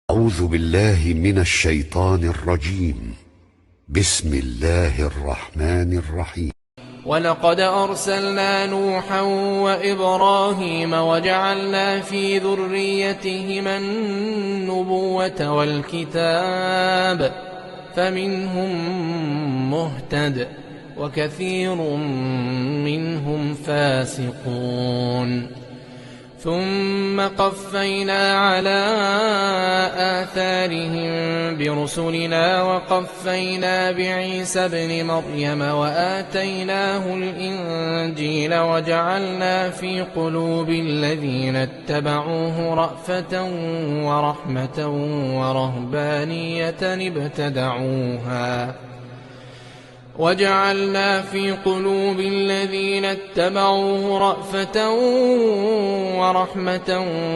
أعوذ بالله من الشيطان الرجيم. بسم الله الرحمن الرحيم. ولقد أرسلنا نوحا وإبراهيم وجعلنا في ذريتهما النبوة والكتاب فمنهم مهتد وكثير منهم فاسقون. ثم قفينا على آثارهم برسلنا وقفينا بعيسى ابن مريم وآتيناه الإنجيل وجعلنا في قلوب الذين اتبعوه رأفة ورحمة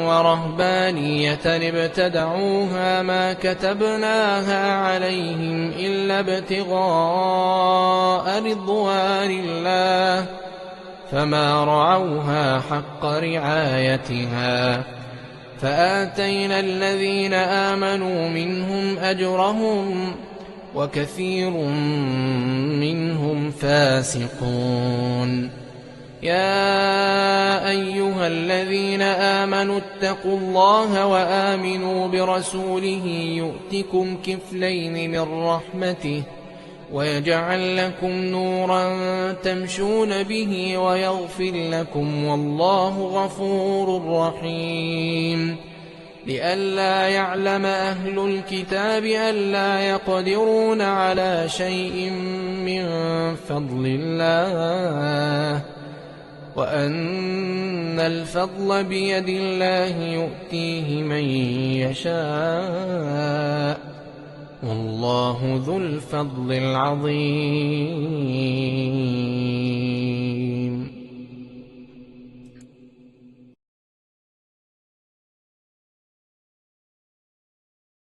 ورهبانية ابتدعوها ما كتبناها عليهم إلا ابتغاء رضوان الله فما رعوها حق رعايتها فآتينا الذين آمنوا منهم أجرهم وكثير منهم فاسقون. يا أيها الذين آمنوا اتقوا الله وآمنوا برسوله يؤتكم كفلين من رحمته ويجعل لكم نورا تمشون به ويغفر لكم والله غفور رحيم. لئلا يعلم أهل الكتاب ألا يقدرون على شيء من فضل الله وأن الفضل بيد الله يؤتيه من يشاء والله ذو الفضل العظيم.